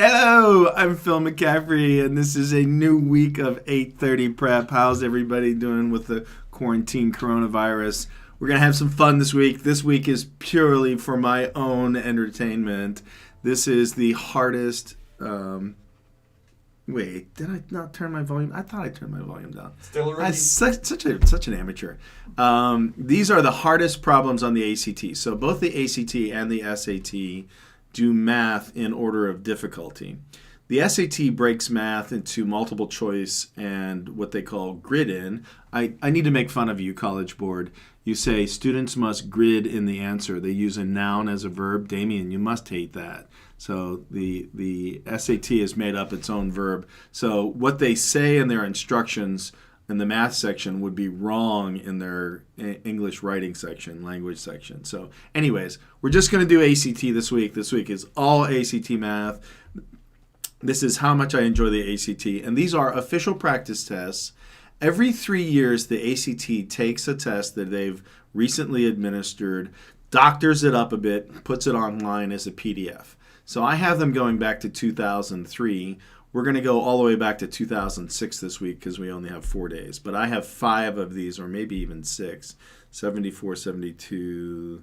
Hello, I'm Phil McCaffrey, and this is a new week of 8:30 prep. How's everybody doing with the quarantine coronavirus? We're going to have some fun this week. This week is purely for my own entertainment. This is the hardest... Wait, did I not turn my volume? I thought I turned my volume down. Still already? I'm such an amateur. These are the hardest problems on the ACT. So both the ACT and the SAT do math in order of difficulty. The SAT breaks math into multiple choice and what they call grid in. I need to make fun of you, College Board. You say students must grid in the answer. They use a noun as a verb. Damien, you must hate that. So the SAT has made up its own verb. So what they say in their instructions in the math section would be wrong in their English writing section, language section. So anyways, we're just going to do ACT this week. This week is all ACT math. This is how much I enjoy the ACT. And these are official practice tests. Every 3 years, the ACT takes a test that they've recently administered, doctors it up a bit, puts it online as a PDF. So I have them going back to 2003. We're going to go all the way back to 2006 this week because we only have 4 days. But I have 5 of these, or maybe even 6. 74, 72,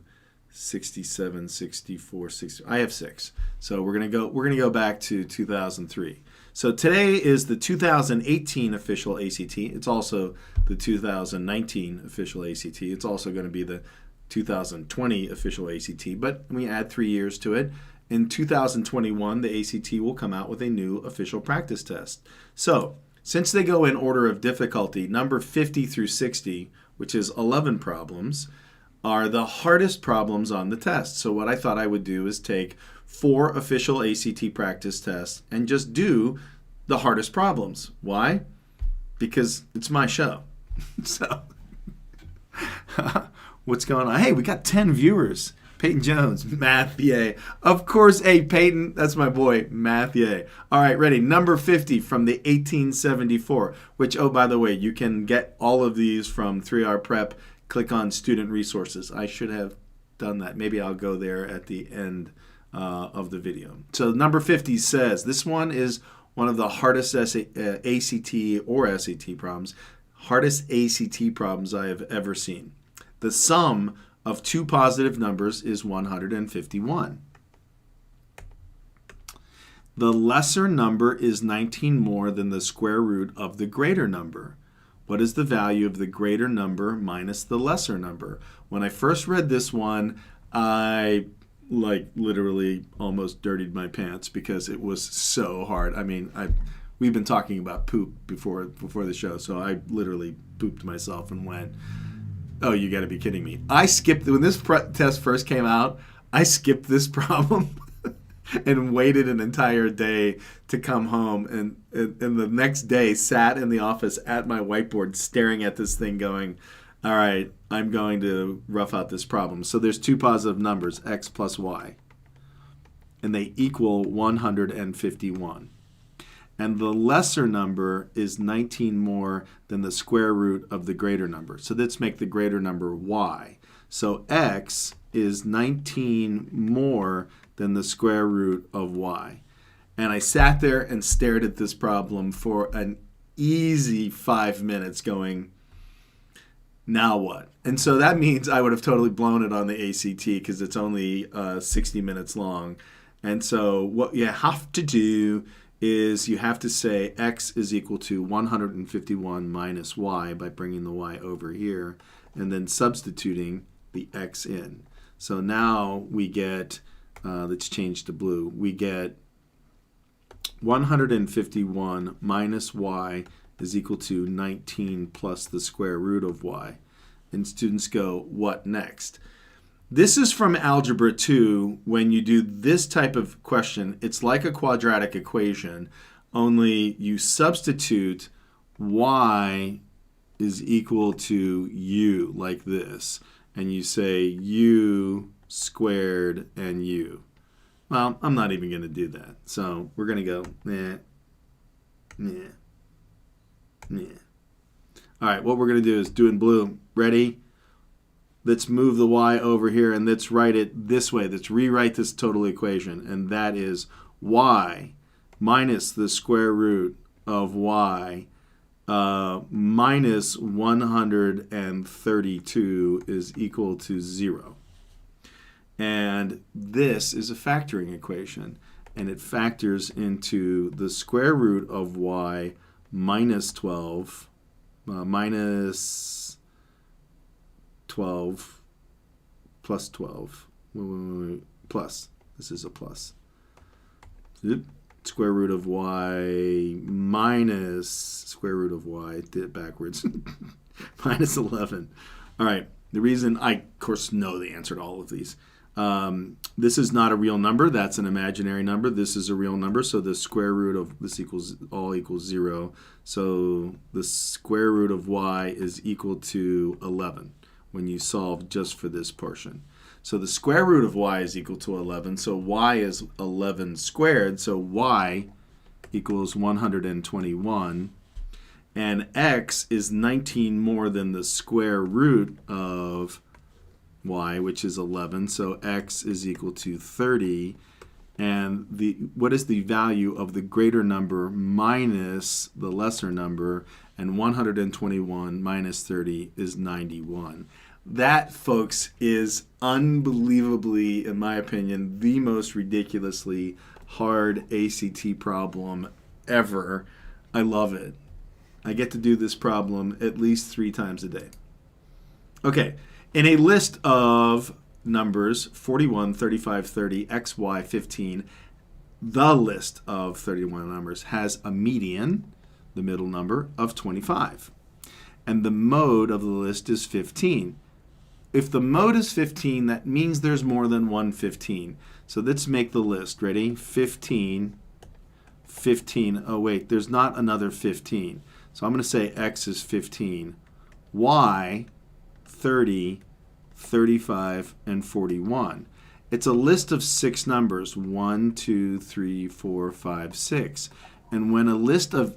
67, 64, 60. I have 6. So we're going to go back to 2003. So today is the 2018 official ACT. It's also the 2019 official ACT. It's also going to be the 2020 official ACT. But we add 3 years to it. In 2021, the ACT will come out with a new official practice test. So, since they go in order of difficulty, number 50 through 60, which is 11 problems, are the hardest problems on the test. So what I thought I would do is take 4 official ACT practice tests and just do the hardest problems. Why? Because it's my show. So, what's going on? Hey, we got 10 viewers. Peyton Jones, math, yay. Of course, hey, Peyton, that's my boy, math, yay. All right, ready. Number 50 from the 1874, which, oh, by the way, you can get all of these from 3-Hour Prep. Click on Student Resources. I should have done that. Maybe I'll go there at the end of the video. So number 50 says, this one is one of the hardest ACT or SAT problems, hardest ACT problems I have ever seen. The sum of 2 positive numbers is 151. The lesser number is 19 more than the square root of the greater number. What is the value of the greater number minus the lesser number? When I first read this one, I literally almost dirtied my pants because it was so hard. I mean, we've been talking about poop before the show, so I literally pooped myself and went, oh, you got to be kidding me. I skipped, when this test first came out, I skipped this problem and waited an entire day to come home. And the next day sat in the office at my whiteboard staring at this thing going, all right, I'm going to rough out this problem. So there's 2 positive numbers, x plus y. And they equal 151. And the lesser number is 19 more than the square root of the greater number. So let's make the greater number y. So x is 19 more than the square root of y. And I sat there and stared at this problem for an easy 5 minutes going, now what? And so that means I would have totally blown it on the ACT because it's only 60 minutes long. And so what you have to do is you have to say x is equal to 151 minus y by bringing the y over here and then substituting the x in. So now we get, let's change to blue, we get 151 minus y is equal to 19 plus the square root of y. And students go, what next? This is from Algebra 2. When you do this type of question, it's like a quadratic equation, only you substitute y is equal to u, like this. And you say u squared and u. Well, I'm not even going to do that. So we're going to go, nah, nah, nah. All right, what we're going to do is do in blue. Ready? Let's move the y over here and let's write it this way. Let's rewrite this total equation. And that is y minus the square root of y minus 132 is equal to 0. And this is a factoring equation, and it factors into the square root of y minus 12 minus 12 plus 12 plus. This is a plus. Square root of y minus square root of y, did it backwards, minus 11. All right, the reason I, of course, know the answer to all of these. This is not a real number. That's an imaginary number. This is a real number, so the square root of this equals 0. So the square root of y is equal to 11 when you solve just for this portion. So the square root of y is equal to 11, so y is 11 squared, so y equals 121, and x is 19 more than the square root of y, which is 11, so x is equal to 30, and what is the value of the greater number minus the lesser number, and 121 minus 30 is 91. That, folks, is unbelievably, in my opinion, the most ridiculously hard ACT problem ever. I love it. I get to do this problem at least 3 times a day. Okay, in a list of numbers 41, 35, 30, x, y, 15, the list of 31 numbers has a median, the middle number, of 25. And the mode of the list is 15. If the mode is 15, that means there's more than one 15. So let's make the list. Ready? 15, 15. Oh, wait, there's not another 15. So I'm going to say x is 15. Y, 30, 35, and 41. It's a list of 6 numbers. 1, 2, 3, 4, 5, 6. And when a list a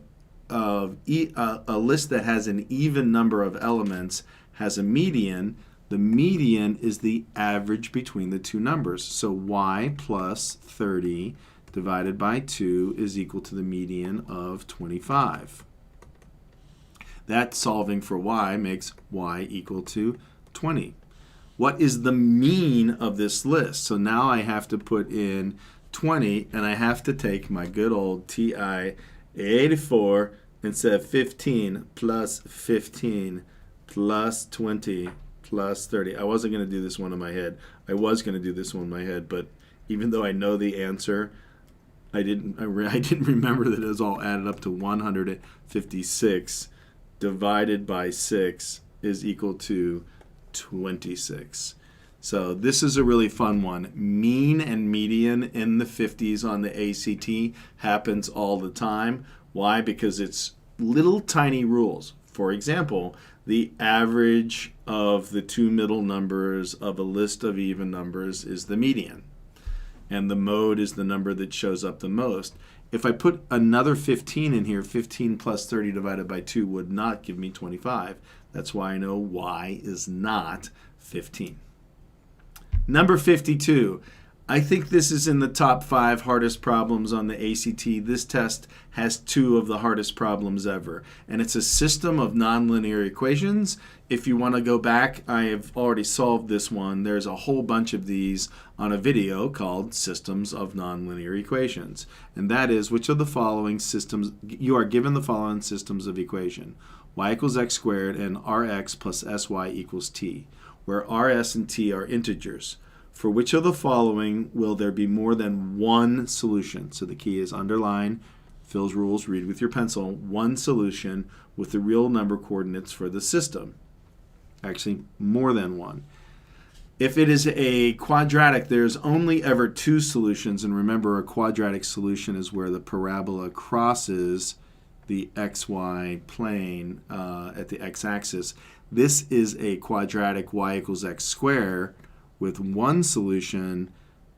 list that has an even number of elements has a median, the median is the average between the two numbers. So y plus 30 divided by 2 is equal to the median of 25. That solving for y makes y equal to 20. What is the mean of this list? So now I have to put in 20, and I have to take my good old TI-84 instead of 15 plus 15 plus 20 plus 30. I wasn't going to do this one in my head. I was going to do this one in my head, but even though I know the answer, I didn't remember that it was all added up to 156 divided by 6 is equal to 26. So this is a really fun one. Mean and median in the 50s on the ACT happens all the time. Why? Because it's little tiny rules. For example, the average of the two middle numbers of a list of even numbers is the median. And the mode is the number that shows up the most. If I put another 15 in here, 15 plus 30 divided by 2 would not give me 25. That's why I know y is not 15. Number 52. I think this is in the top 5 hardest problems on the ACT. This test has 2 of the hardest problems ever. And it's a system of nonlinear equations. If you want to go back, I have already solved this one. There's a whole bunch of these on a video called Systems of Nonlinear Equations. And that is, which of the following systems, you are given the following systems of equation. Y equals x squared and rx plus sy equals t, where rs and t are integers. For which of the following will there be more than one solution? So the key is underline, Phil's rules, read with your pencil, one solution with the real number coordinates for the system. Actually, more than one. If it is a quadratic, there's only ever 2 solutions. And remember, a quadratic solution is where the parabola crosses the xy plane at the x-axis. This is a quadratic y equals x squared with one solution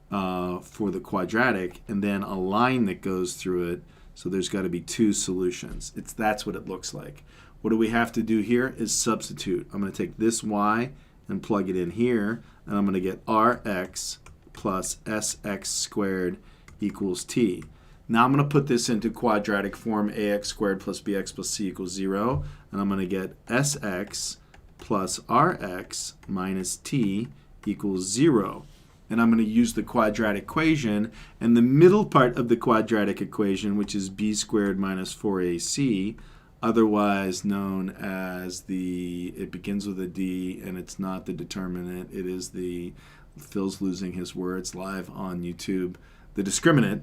for the quadratic and then a line that goes through it. So there's got to be 2 solutions. That's what it looks like. What do we have to do here is substitute. I'm going to take this y and plug it in here, and I'm going to get rx plus sx squared equals t. Now I'm going to put this into quadratic form, ax squared plus bx plus c equals 0. And I'm going to get sx plus rx minus t equals 0. And I'm going to use the quadratic equation. And the middle part of the quadratic equation, which is b squared minus 4ac, otherwise known as it begins with a D, and it's not the determinant. It is Phil's losing his words live on YouTube. The discriminant.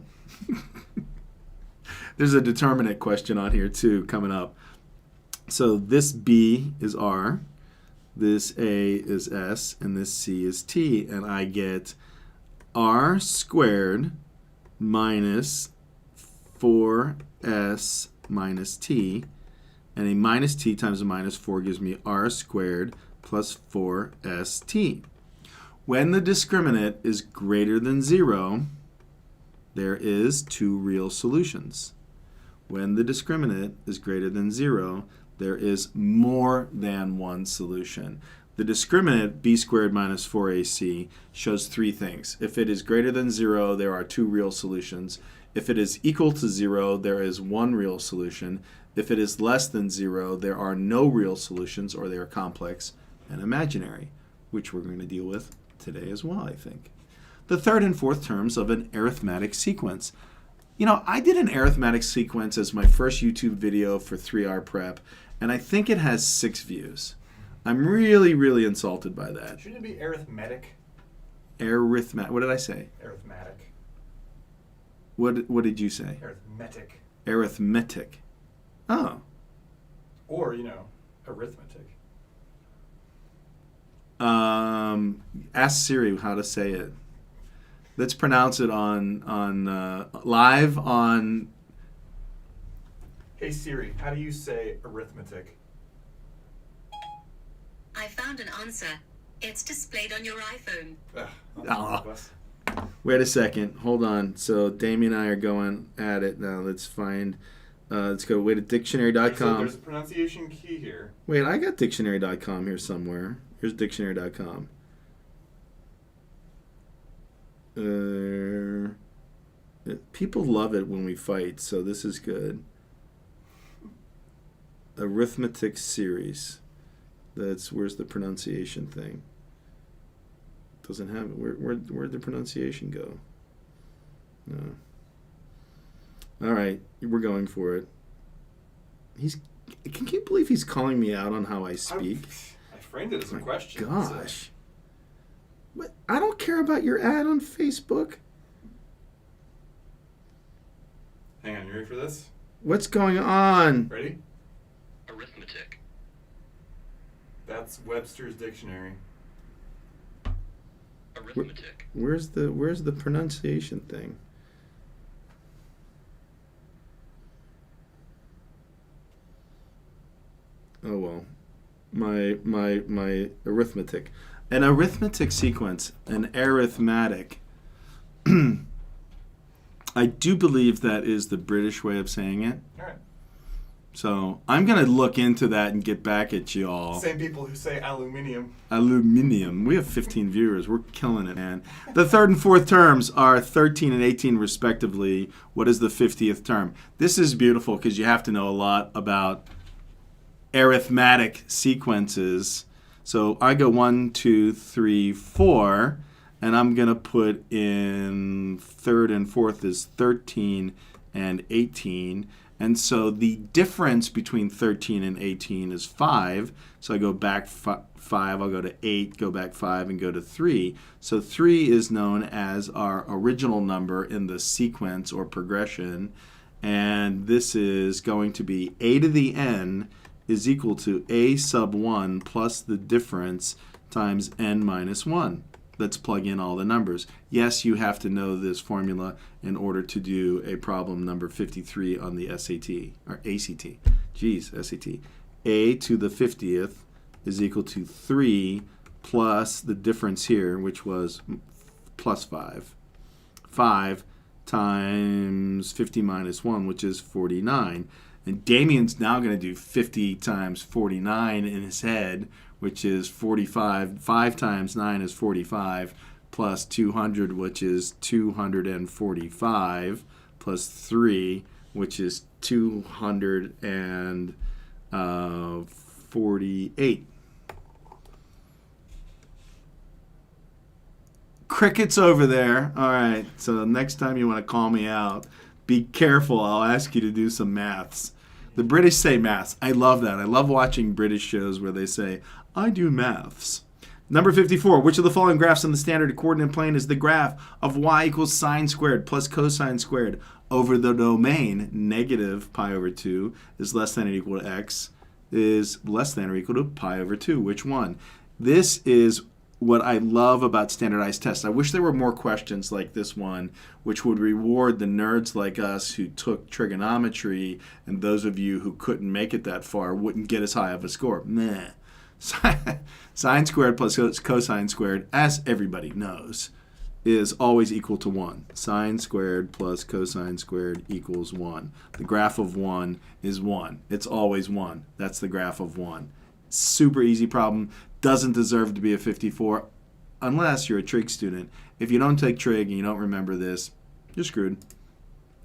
There's a determinant question on here too coming up. So this B is R, this A is S, and this C is T. And I get R squared minus 4S minus T. And a minus T times a minus 4 gives me R squared plus 4ST. When the discriminant is greater than 0, there is 2 real solutions. When the discriminant is greater than 0, there is more than one solution. The discriminant, b squared minus 4ac, shows 3 things. If it is greater than 0, there are 2 real solutions. If it is equal to 0, there is 1 real solution. If it is less than 0, there are no real solutions, or they are complex and imaginary, which we're going to deal with today as well, I think. The third and fourth terms of an arithmetic sequence. You know, I did an arithmetic sequence as my first YouTube video for 3R prep, and I think it has 6 views. I'm really, really insulted by that. Shouldn't it be arithmetic? Arithmetic. What did I say? Arithmetic. What did you say? Arithmetic. Arithmetic. Oh. Or, arithmetic. Ask Siri how to say it. Let's pronounce it on live on. Hey Siri, how do you say arithmetic? I found an answer. It's displayed on your iPhone. Wait a second. Hold on. So Damien and I are going at it now. Let's find. Let's go. Wait, at dictionary.com. So there's a pronunciation key here. Wait, I got dictionary.com here somewhere. Here's dictionary.com. People love it when we fight, so this is good. Arithmetic series. Where's the pronunciation thing? Doesn't have it. Where'd the pronunciation go? No. All right, we're going for it. Can you believe he's calling me out on how I speak? I framed it as a question. Gosh. What? I don't care about your ad on Facebook. Hang on, you ready for this? What's going on? Ready? Arithmetic. That's Webster's dictionary. Arithmetic. Where's the pronunciation thing? Oh well. My arithmetic. An arithmetic sequence, an arithmetic. I do believe that is the British way of saying it. All right. So I'm going to look into that and get back at y'all. Same people who say aluminium. Aluminium. We have 15 viewers. We're killing it, man. The third and fourth terms are 13 and 18 respectively. What is the 50th term? This is beautiful because you have to know a lot about arithmetic sequences. So I go 1, 2, 3, 4, and I'm going to put in third and fourth is 13 and 18. And so the difference between 13 and 18 is 5. So I go back 5, I'll go to 8, go back 5, and go to 3. So 3 is known as our original number in the sequence or progression. And this is going to be a to the n is equal to a sub 1 plus the difference times n minus 1. Let's plug in all the numbers. Yes, you have to know this formula in order to do a problem number 53 on the SAT, or ACT. Geez, SAT. A to the 50th is equal to 3 plus the difference here, which was plus 5. 5 times 50 minus 1, which is 49. And Damien's now going to do 50 times 49 in his head, which is 45. 5 times 9 is 45, plus 200, which is 245, plus 3, which is 248. Crickets over there. All right, so next time you want to call me out, be careful. I'll ask you to do some maths. The British say maths. I love that. I love watching British shows where they say, I do maths. Number 54, which of the following graphs on the standard coordinate plane is the graph of y equals sine squared plus cosine squared over the domain negative pi over 2 is less than or equal to x is less than or equal to pi over 2? Which one? This is what I love about standardized tests. I wish there were more questions like this one, which would reward the nerds like us who took trigonometry, and those of you who couldn't make it that far wouldn't get as high of a score. Meh. Sine squared plus cosine squared, as everybody knows, is always equal to 1. Sine squared plus cosine squared equals 1. The graph of 1 is 1. It's always 1. That's the graph of 1. Super easy problem. Doesn't deserve to be a 54 unless you're a trig student. If you don't take trig and you don't remember this, you're screwed.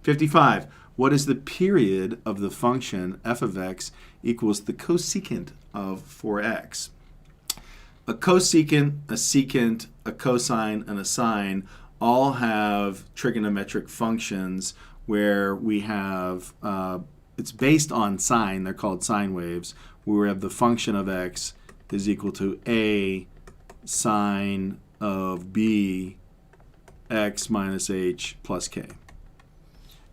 55. What is the period of the function f of x equals the cosecant of 4x? A cosecant, a secant, a cosine, and a sine all have trigonometric functions where we have, it's based on sine, they're called sine waves, where we have the function of x is equal to a sine of b x minus h plus k.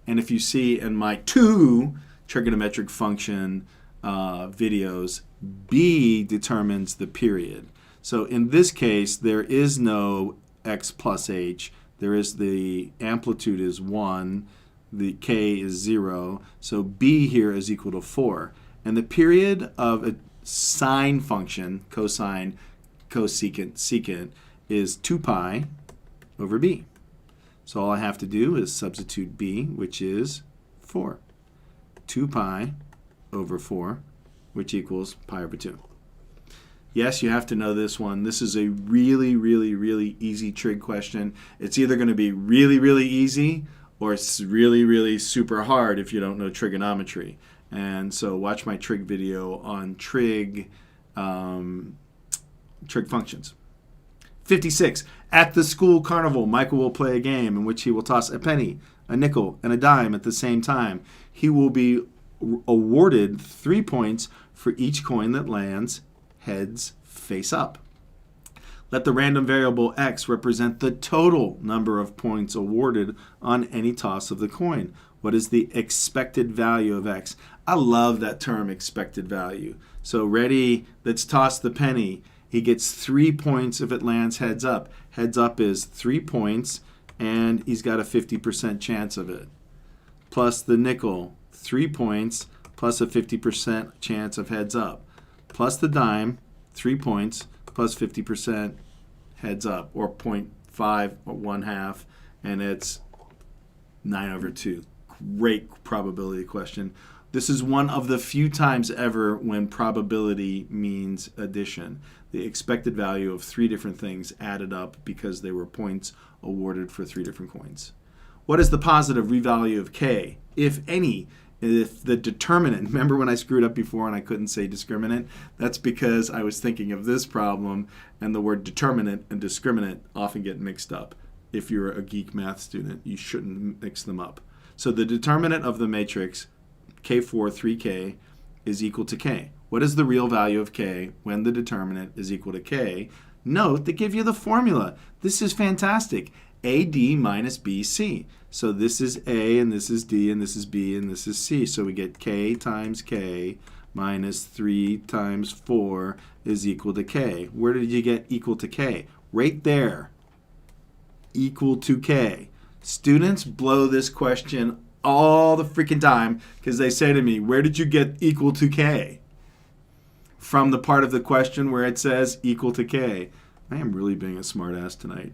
And if you see in my 2 trigonometric function videos, b determines the period. So in this case, there is no x plus h. There is the amplitude is 1, the k is 0, so b here is equal to 4. And the period of a sine function, cosine, cosecant, secant, is 2 pi over b. So all I have to do is substitute b, which is 4. 2 pi over 4, which equals pi over 2. Yes, you have to know this one. This is a really, really, really easy trig question. It's either going to be really, really easy or it's really, really super hard if you don't know trigonometry. And so watch my trig video on trig functions. 56. At the school carnival, Michael will play a game in which he will toss a penny, a nickel, and a dime at the same time. He will be awarded 3 points for each coin that lands heads face up. Let the random variable x represent the total number of points awarded on any toss of the coin. What is the expected value of x? I love that term, expected value. So ready, let's toss the penny. He gets 3 points if it lands heads up. Heads up is 3 points, and he's got a 50% chance of it. Plus the nickel, 3 points, plus a 50% chance of heads up. Plus the dime, 3 points, plus 50% heads up, or 0.5 or 1/2, and it's 9 over 2. Great probability question. This is one of the few times ever when probability means addition. The expected value of 3 different things added up because they were points awarded for 3 different coins. What is the positive real value of k, if any? If the determinant, remember when I screwed up before and I couldn't say discriminant? That's because I was thinking of this problem, and the word determinant and discriminant often get mixed up. If you're a geek math student, you shouldn't mix them up. So the determinant of the matrix K4, 3K, is equal to K. What is the real value of K when the determinant is equal to K? Note, they give you the formula. This is fantastic. AD minus BC. So this is A, and this is D, and this is B, and this is C. So we get K times K minus 3 times 4 is equal to K. Where did you get equal to K? Right there. Equal to K. Students blow this question all the freaking time because they say to me, where did you get equal to K? From the part of the question where it says equal to K. I am really being a smartass tonight.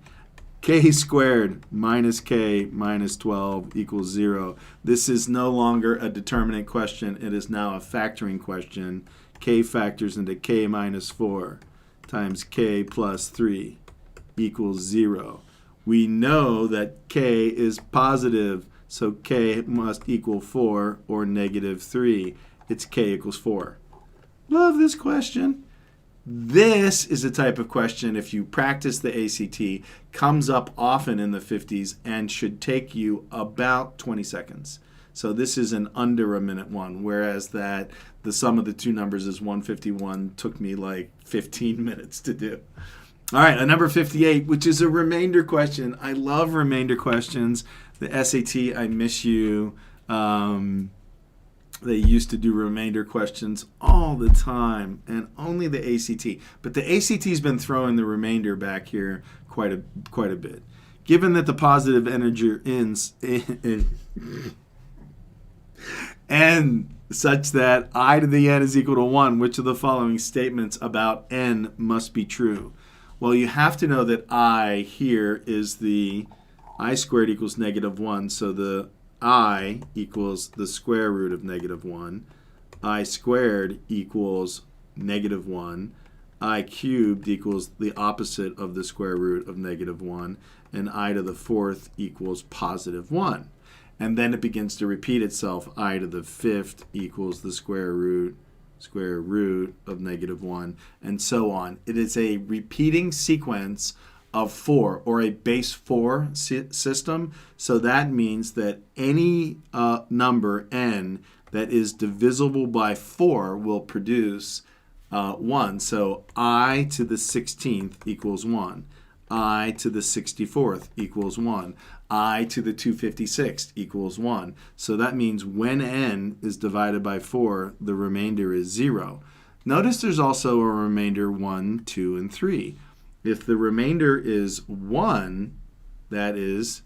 K squared minus K minus 12 equals 0. This is no longer a determinant question. It is now a factoring question. K factors into K minus 4 times K plus 3 equals 0. We know that K is positive, So k must equal 4 or negative 3. It's k equals 4. Love this question. This is a type of question, if you practice the ACT, comes up often in the 50s and should take you about 20 seconds. So this is an under a minute one, whereas that the sum of the two numbers is 151 took me like 15 minutes to do. All right, number 58, which is a remainder question. I love remainder questions. The SAT, I miss you. They used to do remainder questions all the time, and only the ACT. But the ACT's been throwing the remainder back here quite a bit. Given that the positive integer ends n such that I to the n is equal to 1, which of the following statements about n must be true? Well, you have to know that I here is the I squared equals negative 1, so the I equals the square root of negative 1. I squared equals negative 1. I cubed equals the opposite of the square root of negative 1. And I to the fourth equals positive 1. And then it begins to repeat itself. I to the fifth equals the square root of negative 1, and so on. It is a repeating sequence of 4, or a base 4 system. So that means that any number n that is divisible by 4 will produce 1. So I to the 16th equals 1. I to the 64th equals 1. I to the 256th equals 1. So that means when n is divided by 4, the remainder is 0. Notice there's also a remainder 1, 2, and 3. If the remainder is 1, that is,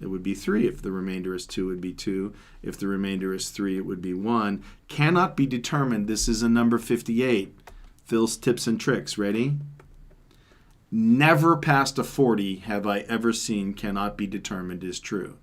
it would be 3. If the remainder is 2, it would be 2. If the remainder is 3, it would be 1. Cannot be determined. This is a number 58. Phil's tips and tricks. Ready? Never past a 40 have I ever seen cannot be determined is true.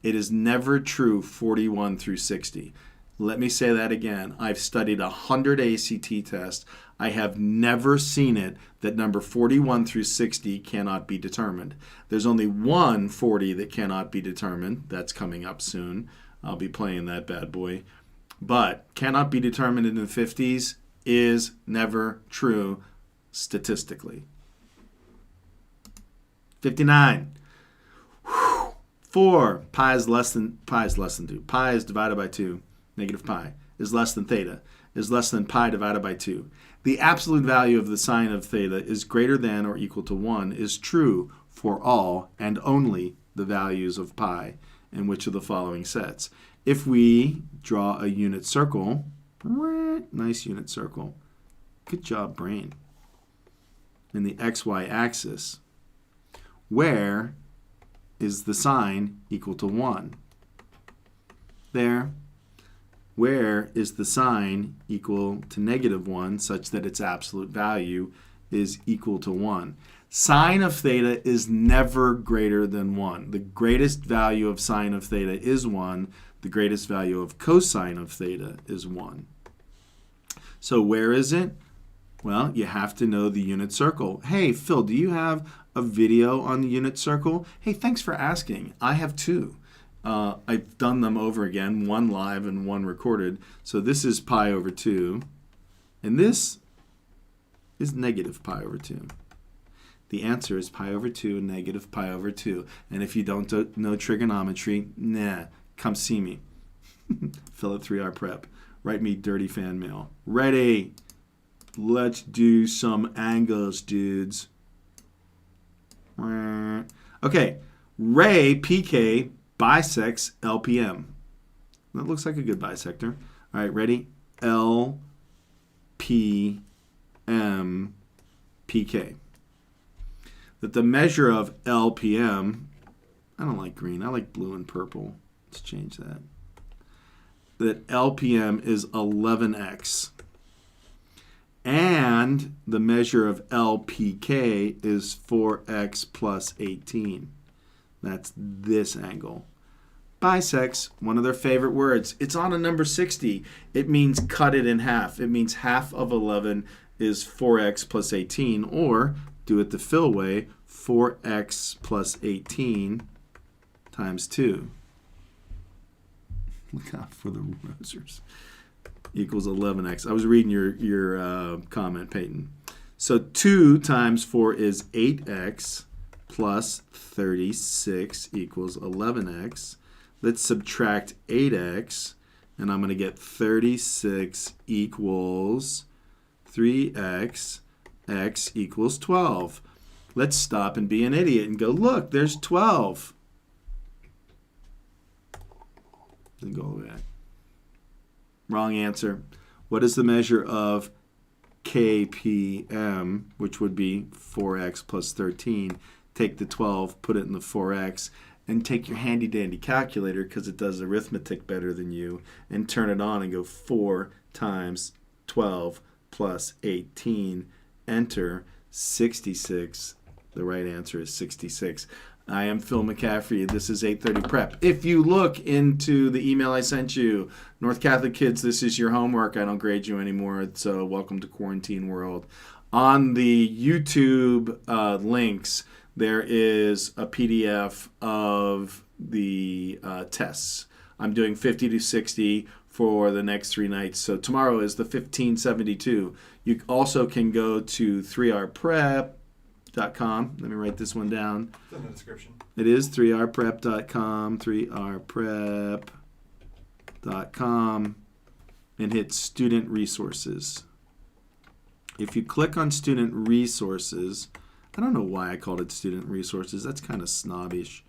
It is never true 41 through 60. Let me say that again. I've studied 100 ACT tests. I have never seen it that number 41 through 60 cannot be determined. There's only one 40 that cannot be determined. That's coming up soon. I'll be playing that bad boy. But cannot be determined in the 50s is never true statistically. 59. 4. Pi is less than 2. Pi is divided by 2. Negative pi is less than theta is less than pi divided by 2. The absolute value of the sine of theta is greater than or equal to 1 is true for all and only the values of pi in which of the following sets. If we draw a unit circle, nice unit circle, good job brain, in the xy axis, where is the sine equal to 1? There. Where is the sine equal to negative 1 such that its absolute value is equal to 1? Sine of theta is never greater than 1. The greatest value of sine of theta is 1. The greatest value of cosine of theta is 1. So where is it? Well, you have to know the unit circle. Hey, Phil, do you have a video on the unit circle? Hey, thanks for asking. I have two. I've done them over again, one live and one recorded. So this is pi over 2, and this is negative pi over 2. The answer is pi over 2, negative pi over 2. And if you don't know trigonometry, come see me. Phil at 3R Prep. Write me dirty fan mail. Ready? Let's do some angles, dudes. Okay, ray PK bisects LPM. That looks like a good bisector. All right, ready? LPM PK. That the measure of LPM, I don't like green, I like blue and purple. Let's change that. That LPM is 11x. And the measure of LPK is 4x plus 18. That's this angle. Bisects, one of their favorite words. It's on a number 60. It means cut it in half. It means half of 11 is 4x plus 18, or do it the Phil way, 4x plus 18 times 2. Look out for the rosers. Equals 11x. I was reading your comment, Peyton. So 2 times 4 is 8x plus 36 equals 11x. Let's subtract 8x, and I'm going to get 36 equals 3x. X equals 12. Let's stop and be an idiot and go, look, there's 12. Then go all the way back. Wrong answer. What is the measure of KPM, which would be 4x plus 13? Take the 12, put it in the 4x, and take your handy-dandy calculator, because it does arithmetic better than you, and turn it on and go 4 times 12 plus 18. Enter 66. The right answer is 66. I am Phil McCaffrey. This is 8:30 Prep. If you look into the email I sent you, North Catholic kids, this is your homework. I don't grade you anymore, so welcome to quarantine world. On the YouTube links, there is a PDF of the tests. I'm doing 50 to 60 for the next 3 nights. So tomorrow is the 1572. You also can go to 3rprep.com. Let me write this one down. It's in the description. It is 3rprep.com, 3rprep.com, and hit student resources. If you click on student resources, I don't know why I called it student resources. That's kind of snobbish.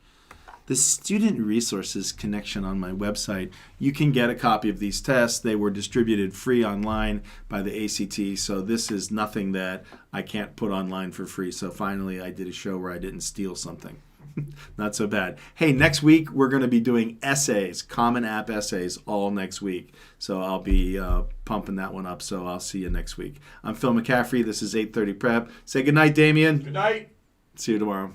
The student resources connection on my website, you can get a copy of these tests. They were distributed free online by the ACT, so this is nothing that I can't put online for free. So finally, I did a show where I didn't steal something. Not so bad. Hey, next week, we're going to be doing essays, Common App essays, all next week. So I'll be pumping that one up, so I'll see you next week. I'm Phil McCaffrey. This is 8:30 Prep. Say goodnight, Damien. Good night. See you tomorrow.